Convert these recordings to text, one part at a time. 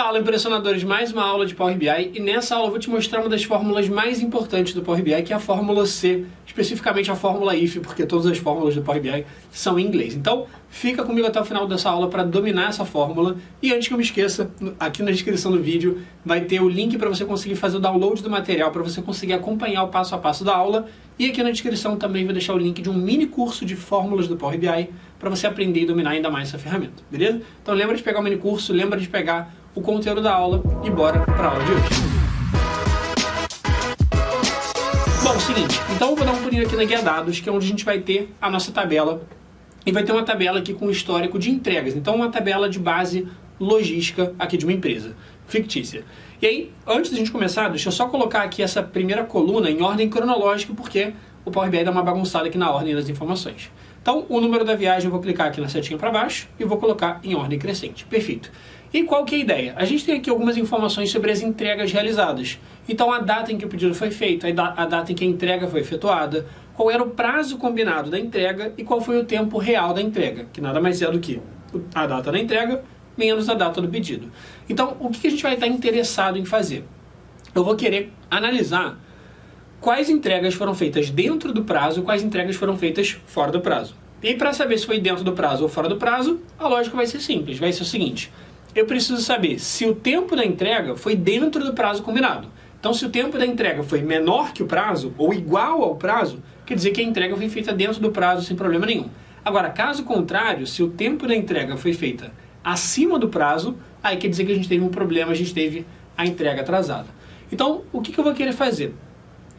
Fala, impressionadores, mais uma aula de Power BI e nessa aula eu vou te mostrar uma das fórmulas mais importantes do Power BI, que é a fórmula C, especificamente a fórmula IF, porque todas as fórmulas do Power BI são em inglês. Então, fica comigo até o final dessa aula para dominar essa fórmula. E antes que eu me esqueça, aqui na descrição do vídeo vai ter o link para você conseguir fazer o download do material, para você conseguir acompanhar o passo a passo da aula. E aqui na descrição também vou deixar o link de um mini curso de fórmulas do Power BI para você aprender e dominar ainda mais essa ferramenta, beleza? Então lembra de pegar o mini curso, lembra de pegar o conteúdo da aula e bora para a aula de hoje. Bom, seguinte, então eu vou dar um pulinho aqui na guia dados, que é onde a gente vai ter a nossa tabela, e vai ter uma tabela aqui com o histórico de entregas, então uma tabela de base logística aqui de uma empresa fictícia. E aí, antes da gente começar, deixa eu só colocar aqui essa primeira coluna em ordem cronológica, porque o Power BI dá uma bagunçada aqui na ordem das informações. Então, o número da viagem eu vou clicar aqui na setinha para baixo e vou colocar em ordem crescente. Perfeito. E qual que é a ideia? A gente tem aqui algumas informações sobre as entregas realizadas. Então, a data em que o pedido foi feito, a data em que a entrega foi efetuada, qual era o prazo combinado da entrega e qual foi o tempo real da entrega, que nada mais é do que a data da entrega menos a data do pedido. Então, o que a gente vai estar interessado em fazer? Eu vou querer analisar quais entregas foram feitas dentro do prazo, quais entregas foram feitas fora do prazo. E para saber se foi dentro do prazo ou fora do prazo, a lógica vai ser simples, vai ser o seguinte: eu preciso saber se o tempo da entrega foi dentro do prazo combinado. Então, se o tempo da entrega foi menor que o prazo ou igual ao prazo, quer dizer que a entrega foi feita dentro do prazo sem problema nenhum. Agora, caso contrário, se o tempo da entrega foi feita acima do prazo, aí quer dizer que a gente teve um problema, a gente teve a entrega atrasada. Então, o que eu vou querer fazer?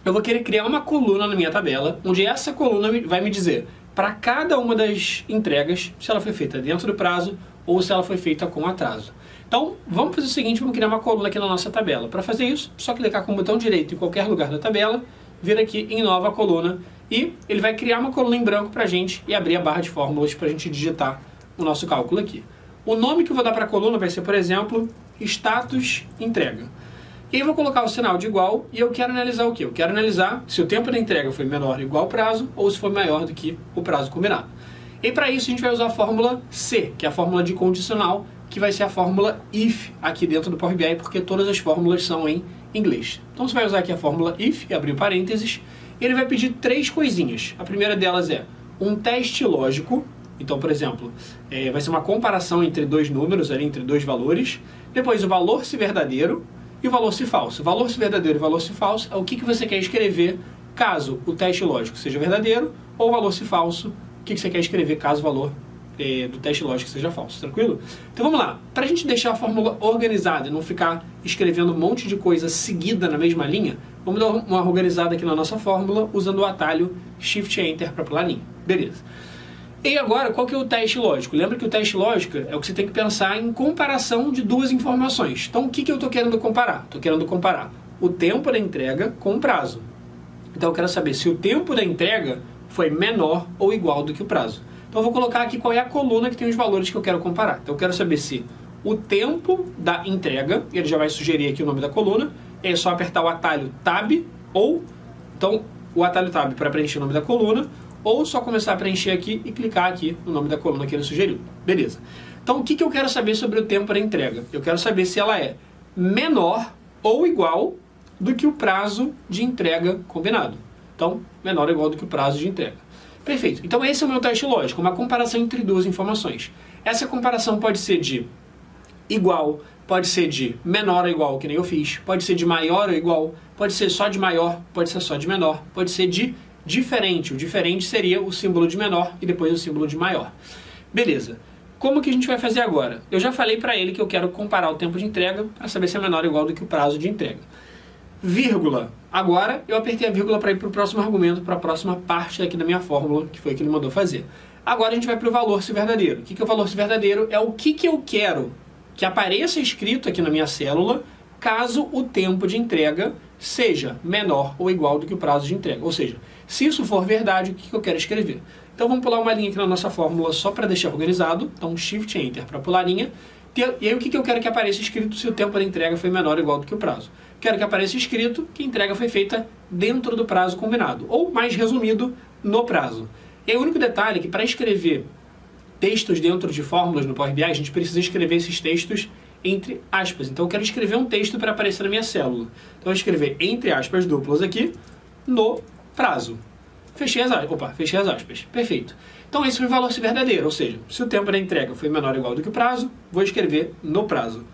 Eu vou querer criar uma coluna na minha tabela, onde essa coluna vai me dizer, para cada uma das entregas, se ela foi feita dentro do prazo ou se ela foi feita com atraso. Então, vamos fazer o seguinte, vamos criar uma coluna aqui na nossa tabela. Para fazer isso, só clicar com o botão direito em qualquer lugar da tabela, vir aqui em nova coluna e ele vai criar uma coluna em branco para a gente e abrir a barra de fórmulas para a gente digitar o nosso cálculo aqui. O nome que eu vou dar para a coluna vai ser, por exemplo, status entrega. E aí eu vou colocar o sinal de igual e eu quero analisar o quê? Eu quero analisar se o tempo da entrega foi menor ou igual ao prazo ou se foi maior do que o prazo combinado. E para isso a gente vai usar a fórmula C, que é a fórmula de condicional, que vai ser a fórmula IF aqui dentro do Power BI, porque todas as fórmulas são em inglês. Então você vai usar aqui a fórmula IF e abrir parênteses, e ele vai pedir três coisinhas. A primeira delas é um teste lógico. Então, por exemplo, vai ser uma comparação entre dois números, ali, entre dois valores. Depois o valor se verdadeiro e o valor se falso. O valor se verdadeiro e o valor se falso é o que você quer escrever caso o teste lógico seja verdadeiro, ou o valor se falso, o que você quer escrever caso o valor do teste lógico seja falso, tranquilo? Então vamos lá, para a gente deixar a fórmula organizada e não ficar escrevendo um monte de coisa seguida na mesma linha, vamos dar uma organizada aqui na nossa fórmula usando o atalho Shift Enter para pular a linha, beleza? E agora, qual que é o teste lógico? Lembra que o teste lógico é o que você tem que pensar em comparação de duas informações. Então o que eu estou querendo comparar? Estou querendo comparar o tempo da entrega com o prazo. Então eu quero saber se o tempo da entrega foi menor ou igual do que o prazo. Então eu vou colocar aqui qual é a coluna que tem os valores que eu quero comparar. Então eu quero saber se o tempo da entrega, ele já vai sugerir aqui o nome da coluna, é só apertar o atalho Tab, ou então o atalho Tab para preencher o nome da coluna, ou só começar a preencher aqui e clicar aqui no nome da coluna que ele sugeriu. Beleza. Então o que eu quero saber sobre o tempo da entrega? Eu quero saber se ela é menor ou igual do que o prazo de entrega combinado. Então, menor ou igual do que o prazo de entrega. Perfeito. Então esse é o meu teste lógico, uma comparação entre duas informações. Essa comparação pode ser de igual, pode ser de menor ou igual, que nem eu fiz, pode ser de maior ou igual, pode ser só de maior, pode ser só de menor, pode ser de diferente. O diferente seria o símbolo de menor e depois o símbolo de maior. Beleza. Como que a gente vai fazer agora? Eu já falei para ele que eu quero comparar o tempo de entrega para saber se é menor ou igual do que o prazo de entrega. Vírgula. Agora eu apertei a vírgula para ir para o próximo argumento, para a próxima parte aqui da minha fórmula, que foi o que ele mandou fazer. Agora a gente vai para o valor se verdadeiro. O que é o valor se verdadeiro? É o que eu quero que apareça escrito aqui na minha célula caso o tempo de entrega seja menor ou igual do que o prazo de entrega. Ou seja, se isso for verdade, o que eu quero escrever? Então vamos pular uma linha aqui na nossa fórmula só para deixar organizado. Então Shift Enter para pular a linha. E aí o que eu quero que apareça escrito se o tempo da entrega foi menor ou igual do que o prazo? Quero que apareça escrito que a entrega foi feita dentro do prazo combinado, ou mais resumido, no prazo. E aí o único detalhe é que para escrever textos dentro de fórmulas no Power BI, a gente precisa escrever esses textos entre aspas. Então eu quero escrever um texto para aparecer na minha célula. Então eu vou escrever entre aspas duplas aqui, no prazo. Fechei as aspas. Perfeito. Então esse foi o valor verdadeiro, ou seja, se o tempo da entrega foi menor ou igual do que o prazo, vou escrever no prazo.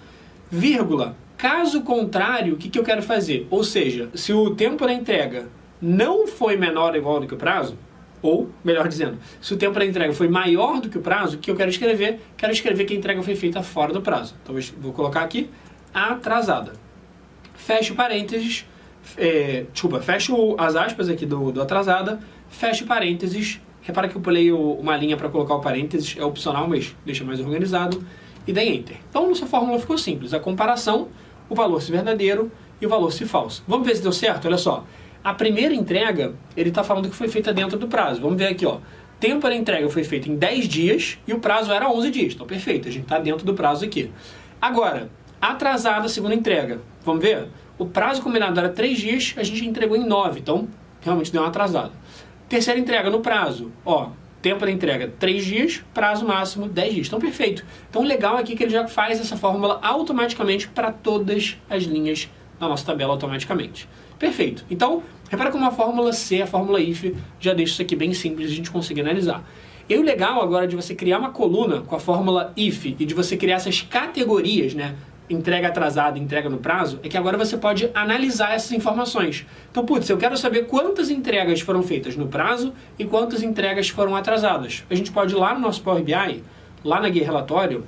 Vírgula. Caso contrário, o que eu quero fazer? Ou seja, se o tempo da entrega não foi menor ou igual do que o prazo, ou, melhor dizendo, se o tempo da entrega foi maior do que o prazo, o que eu quero escrever? Quero escrever que a entrega foi feita fora do prazo. Então vou colocar aqui atrasada. Fecho parênteses, fecho as aspas aqui do atrasada, fecho parênteses. Repara que eu pulei uma linha para colocar o parênteses, é opcional, mas deixa mais organizado. E dei Enter. Então, nossa fórmula ficou simples. A comparação, o valor se verdadeiro e o valor se falso. Vamos ver se deu certo? Olha só. A primeira entrega, ele está falando que foi feita dentro do prazo. Vamos ver aqui, ó. Tempo da entrega foi feito em 10 dias e o prazo era 11 dias. Então, perfeito. A gente está dentro do prazo aqui. Agora, atrasada a segunda entrega. Vamos ver? O prazo combinado era 3 dias, a gente entregou em 9. Então, realmente deu uma atrasada. Terceira entrega no prazo. Ó, tempo da entrega 3 dias, prazo máximo 10 dias. Então, perfeito. Então, o legal aqui é que ele já faz essa fórmula automaticamente para todas as linhas da nossa tabela automaticamente. Perfeito. Então, repara como a fórmula C, a fórmula IF, já deixa isso aqui bem simples de a gente conseguir analisar. E o legal agora de você criar uma coluna com a fórmula IF e de você criar essas categorias, né? Entrega atrasada, entrega no prazo, é que agora você pode analisar essas informações. Então, putz, eu quero saber quantas entregas foram feitas no prazo e quantas entregas foram atrasadas. A gente pode ir lá no nosso Power BI, lá na guia relatório,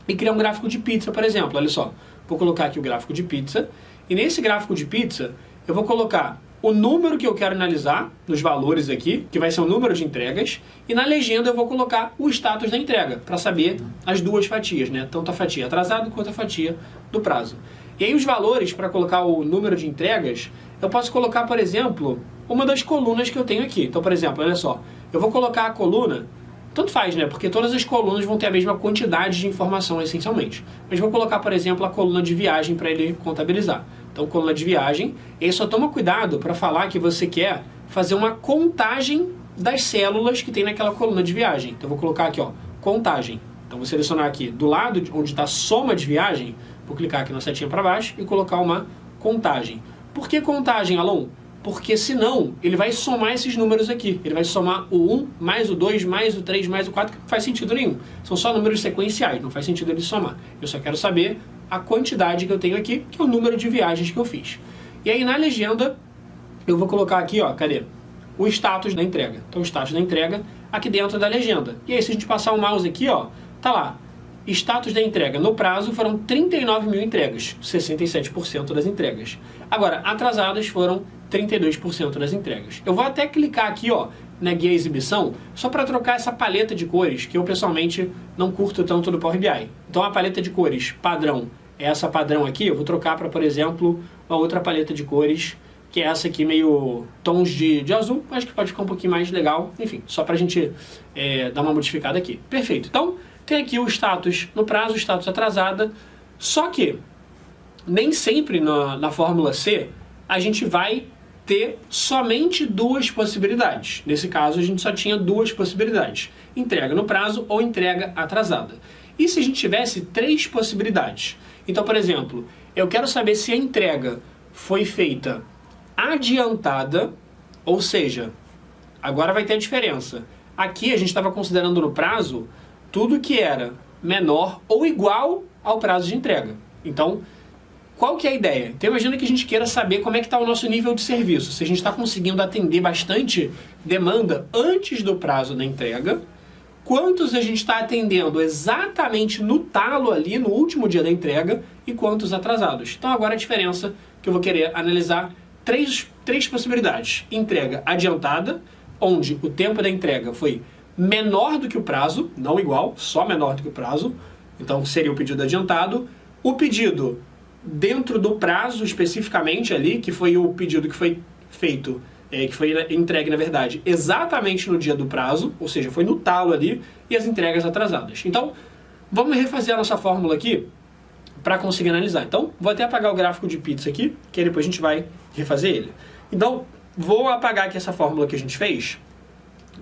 e criar um gráfico de pizza, por exemplo. Olha só, vou colocar aqui o gráfico de pizza, e nesse gráfico de pizza, eu vou colocar o número que eu quero analisar, nos valores aqui, que vai ser o número de entregas, e na legenda eu vou colocar o status da entrega, para saber as duas fatias, né? Tanto a fatia atrasada quanto a fatia do prazo. E aí os valores, para colocar o número de entregas, eu posso colocar, por exemplo, uma das colunas que eu tenho aqui. Então, por exemplo, olha só, eu vou colocar a coluna, tanto faz, né? Porque todas as colunas vão ter a mesma quantidade de informação, essencialmente. Mas vou colocar, por exemplo, a coluna de viagem para ele contabilizar. Então, coluna de viagem, e aí só toma cuidado para falar que você quer fazer uma contagem das células que tem naquela coluna de viagem. Então, eu vou colocar aqui, ó, contagem. Então, vou selecionar aqui do lado onde está soma de viagem, vou clicar aqui na setinha para baixo e colocar uma contagem. Por que contagem, Alon? Porque senão ele vai somar esses números aqui. Ele vai somar o 1 mais o 2 mais o 3 mais o 4, que não faz sentido nenhum. São só números sequenciais, não faz sentido ele somar. Eu só quero saber a quantidade que eu tenho aqui, que é o número de viagens que eu fiz. E aí na legenda eu vou colocar aqui, ó, cadê? O status da entrega. Então o status da entrega aqui dentro da legenda. E aí se a gente passar o mouse aqui, ó, tá lá. Status da entrega. No prazo foram 39 mil entregas, 67% das entregas. Agora, atrasadas foram 32% das entregas. Eu vou até clicar aqui, ó, na guia exibição, só para trocar essa paleta de cores, que eu pessoalmente não curto tanto do Power BI. Então a paleta de cores padrão é essa padrão aqui, eu vou trocar para, por exemplo, uma outra paleta de cores, que é essa aqui, meio tons de azul, acho que pode ficar um pouquinho mais legal. Enfim, só para a gente dar uma modificada aqui. Perfeito. Então, tem aqui o status no prazo, o status atrasada, só que nem sempre na fórmula C a gente vai ter somente duas possibilidades. Nesse caso, a gente só tinha duas possibilidades. Entrega no prazo ou entrega atrasada. E se a gente tivesse 3 possibilidades? Então, por exemplo, eu quero saber se a entrega foi feita adiantada, ou seja, agora vai ter a diferença. Aqui a gente estava considerando no prazo tudo que era menor ou igual ao prazo de entrega. Então, qual que é a ideia? Então imagina que a gente queira saber como é que está o nosso nível de serviço. Se a gente está conseguindo atender bastante demanda antes do prazo da entrega, quantos a gente está atendendo exatamente no talo ali, no último dia da entrega, e quantos atrasados. Então agora a diferença que eu vou querer analisar, três possibilidades. Entrega adiantada, onde o tempo da entrega foi menor do que o prazo, não igual, só menor do que o prazo, então seria o pedido adiantado. O pedido dentro do prazo especificamente ali, que foi o pedido que foi feito, que foi entregue na verdade exatamente no dia do prazo, ou seja, foi no talo ali, e as entregas atrasadas. Então, vamos refazer a nossa fórmula aqui para conseguir analisar. Então, vou até apagar o gráfico de pizza aqui, que depois a gente vai refazer ele. Então, vou apagar aqui essa fórmula que a gente fez,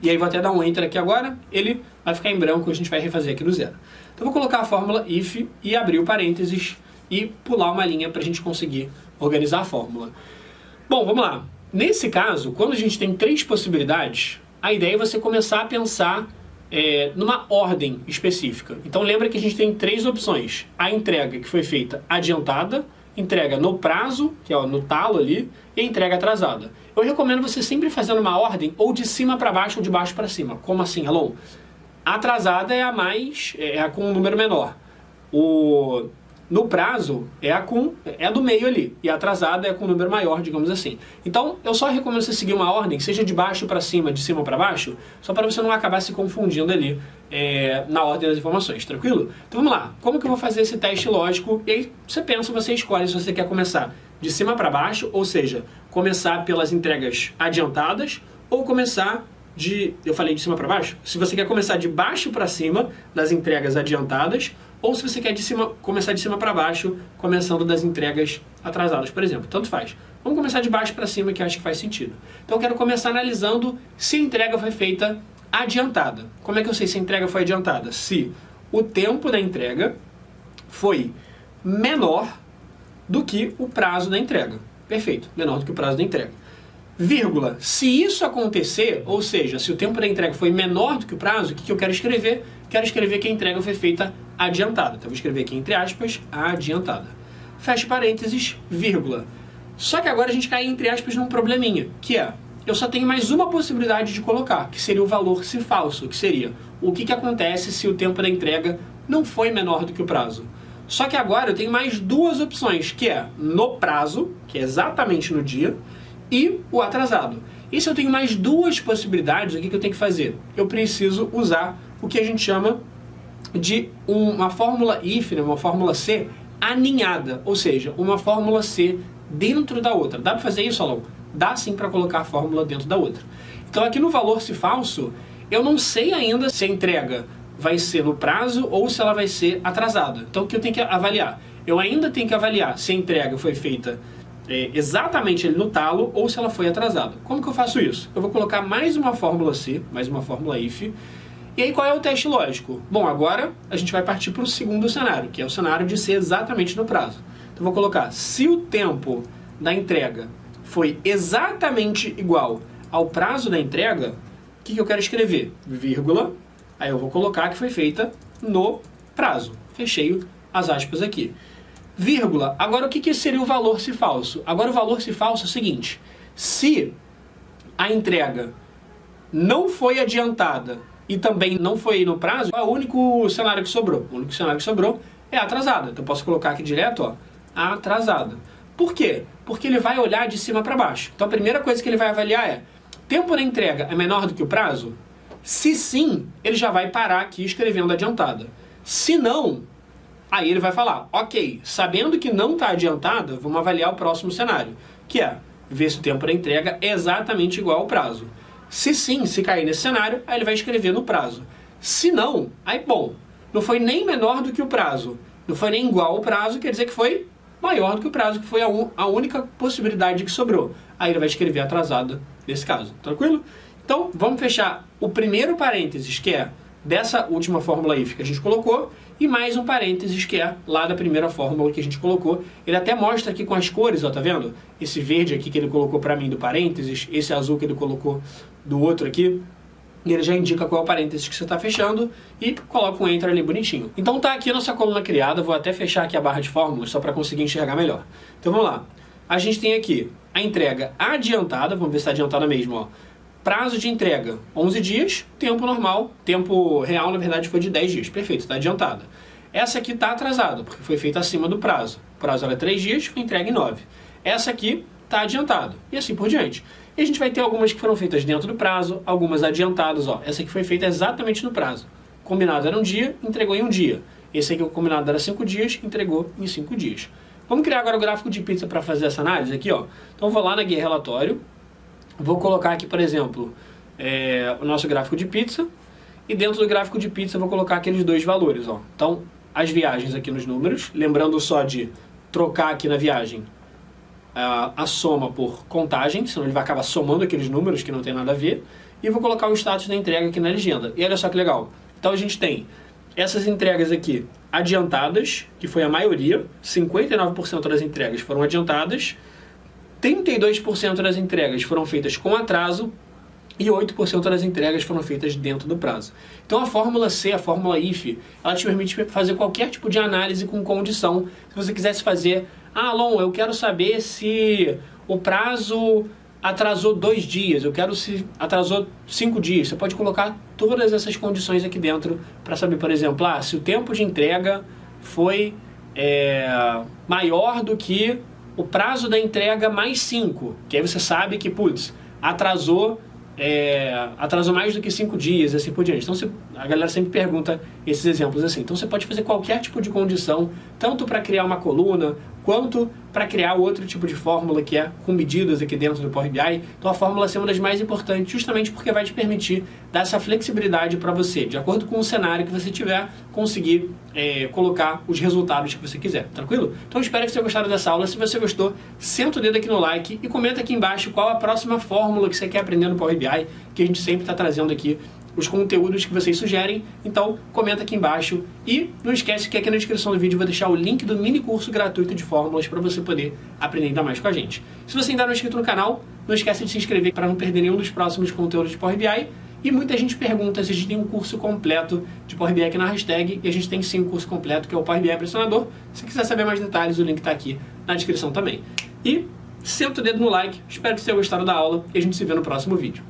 E aí vou até dar um Enter aqui agora, ele vai ficar em branco, a gente vai refazer aqui do zero. Então vou colocar a fórmula if e abrir o parênteses e pular uma linha para a gente conseguir organizar a fórmula. Bom, vamos lá. Nesse caso, quando a gente tem 3 possibilidades, a ideia é você começar a pensar numa ordem específica. Então lembra que a gente tem 3 opções. A entrega que foi feita adiantada, entrega no prazo, que é no talo ali, e a entrega atrasada. Eu recomendo você sempre fazer uma ordem ou de cima para baixo ou de baixo para cima. Como assim, Alon? A atrasada é a com um número menor. No prazo é a do meio ali, e a atrasada é com um número maior, digamos assim. Então, eu só recomendo você seguir uma ordem, seja de baixo para cima, de cima para baixo, só para você não acabar se confundindo ali na ordem das informações, tranquilo? Então vamos lá, como que eu vou fazer esse teste lógico? E aí você pensa, você escolhe se você quer começar de cima para baixo, ou seja, começar pelas entregas adiantadas, ou começar eu falei de cima para baixo? Se você quer começar de baixo para cima das entregas adiantadas, ou se você quer começar de cima para baixo, começando das entregas atrasadas, por exemplo. Tanto faz. Vamos começar de baixo para cima, que eu acho que faz sentido. Então eu quero começar analisando se a entrega foi feita adiantada. Como é que eu sei se a entrega foi adiantada? Se o tempo da entrega foi menor do que o prazo da entrega. Perfeito, menor do que o prazo da entrega. Vírgula, se isso acontecer, ou seja, se o tempo da entrega foi menor do que o prazo, o que eu quero escrever? Quero escrever que a entrega foi feita adiantada. Então, vou escrever aqui, entre aspas, adiantada. Fecha parênteses, vírgula. Só que agora a gente cai, entre aspas, num probleminha, que é, eu só tenho mais uma possibilidade de colocar, que seria o valor se falso, que seria o que acontece se o tempo da entrega não foi menor do que o prazo. Só que agora eu tenho mais 2 opções, que é no prazo, que é exatamente no dia, e o atrasado. E se eu tenho mais 2 possibilidades, o que eu tenho que fazer? Eu preciso usar o que a gente chama de uma fórmula if, uma fórmula C aninhada, ou seja, uma fórmula C dentro da outra. Dá para fazer isso, Alon? Dá sim para colocar a fórmula dentro da outra. Então aqui no valor se falso, eu não sei ainda se a entrega vai ser no prazo ou se ela vai ser atrasada. Então o que eu tenho que avaliar? Eu ainda tenho que avaliar se a entrega foi feita exatamente ali no talo ou se ela foi atrasada. Como que eu faço isso? Eu vou colocar mais uma fórmula C, mais uma fórmula if. E aí qual é o teste lógico? Bom, agora a gente vai partir para o segundo cenário, que é o cenário de ser exatamente no prazo. Então eu vou colocar, se o tempo da entrega foi exatamente igual ao prazo da entrega, o que eu quero escrever? Vírgula, aí eu vou colocar que foi feita no prazo. Fechei as aspas aqui. Vírgula, agora o que seria o valor se falso? Agora o valor se falso é o seguinte, se a entrega não foi adiantada e também não foi no prazo, é o único cenário que sobrou. O único cenário que sobrou é atrasada. Então eu posso colocar aqui direto, ó, atrasada. Por quê? Porque ele vai olhar de cima para baixo. Então a primeira coisa que ele vai avaliar é, tempo da entrega é menor do que o prazo? Se sim, ele já vai parar aqui escrevendo adiantada. Se não, aí ele vai falar, ok, sabendo que não está adiantada, vamos avaliar o próximo cenário, que é ver se o tempo da entrega é exatamente igual ao prazo. Se sim, se cair nesse cenário, aí ele vai escrever no prazo. Se não, aí bom, não foi nem menor do que o prazo, não foi nem igual ao prazo, quer dizer que foi maior do que o prazo, que foi a única possibilidade que sobrou. Aí ele vai escrever atrasada nesse caso, tranquilo? Então, vamos fechar o primeiro parênteses, que é dessa última fórmula if que a gente colocou, e mais um parênteses que é lá da primeira fórmula que a gente colocou. Ele até mostra aqui com as cores, ó, tá vendo? Esse verde aqui que ele colocou para mim do parênteses, esse azul que ele colocou do outro aqui, e ele já indica qual é o parênteses que você está fechando e coloca um Enter ali bonitinho. Então tá aqui a nossa coluna criada, vou até fechar aqui a barra de fórmulas só para conseguir enxergar melhor. Então vamos lá. A gente tem aqui a entrega adiantada, vamos ver se está adiantada mesmo, ó. Prazo de entrega, 11 dias, tempo normal, tempo real, na verdade, foi de 10 dias. Perfeito, está adiantada. Essa aqui está atrasada, porque foi feita acima do prazo. O prazo era 3 dias, foi entregue em 9. Essa aqui está adiantada, e assim por diante. E a gente vai ter algumas que foram feitas dentro do prazo, algumas adiantadas, ó. Essa aqui foi feita exatamente no prazo. Combinado era um dia, entregou em um dia. Esse aqui, o combinado era 5 dias, entregou em 5 dias. Vamos criar agora o gráfico de pizza para fazer essa análise aqui, ó. Então, eu vou lá na guia relatório. Vou colocar aqui, por exemplo, o nosso gráfico de pizza. E dentro do gráfico de pizza eu vou colocar aqueles 2 valores, ó. Então, as viagens aqui nos números. Lembrando só de trocar aqui na viagem a soma por contagem, senão ele vai acabar somando aqueles números que não tem nada a ver. e vou colocar o status da entrega aqui na legenda. E olha só que legal. Então a gente tem essas entregas aqui adiantadas, que foi a maioria, 59% das entregas foram adiantadas, 32% das entregas foram feitas com atraso e 8% das entregas foram feitas dentro do prazo. Então a fórmula C, a fórmula IF, ela te permite fazer qualquer tipo de análise com condição. Se você quisesse fazer, Alon, eu quero saber se o prazo atrasou 2 dias, eu quero se atrasou 5 dias. Você pode colocar todas essas condições aqui dentro para saber, por exemplo, se o tempo de entrega foi maior do que o prazo da entrega mais 5, que aí você sabe que, putz, atrasou mais do que 5 dias, assim por diante. Então a galera sempre pergunta esses exemplos assim. Então você pode fazer qualquer tipo de condição, tanto para criar uma coluna, quanto para criar outro tipo de fórmula que é com medidas aqui dentro do Power BI. Então a fórmula é uma das mais importantes, justamente porque vai te permitir dar essa flexibilidade para você, de acordo com o cenário que você tiver, conseguir colocar os resultados que você quiser, tranquilo? Então espero que você tenha gostado dessa aula. Se você gostou, senta o dedo aqui no like e comenta aqui embaixo qual a próxima fórmula que você quer aprender no Power BI, que a gente sempre está trazendo aqui os conteúdos que vocês sugerem. Então comenta aqui embaixo e não esquece que aqui na descrição do vídeo eu vou deixar o link do mini curso gratuito de fórmulas para você poder aprender ainda mais com a gente. Se você ainda não é inscrito no canal, não esquece de se inscrever para não perder nenhum dos próximos conteúdos de Power BI. E muita gente pergunta se a gente tem um curso completo de Power BI aqui na hashtag, e a gente tem sim um curso completo que é o Power BI Pressionador. Se quiser saber mais detalhes, o link está aqui na descrição também. E senta o dedo no like, espero que você tenha gostado da aula e a gente se vê no próximo vídeo.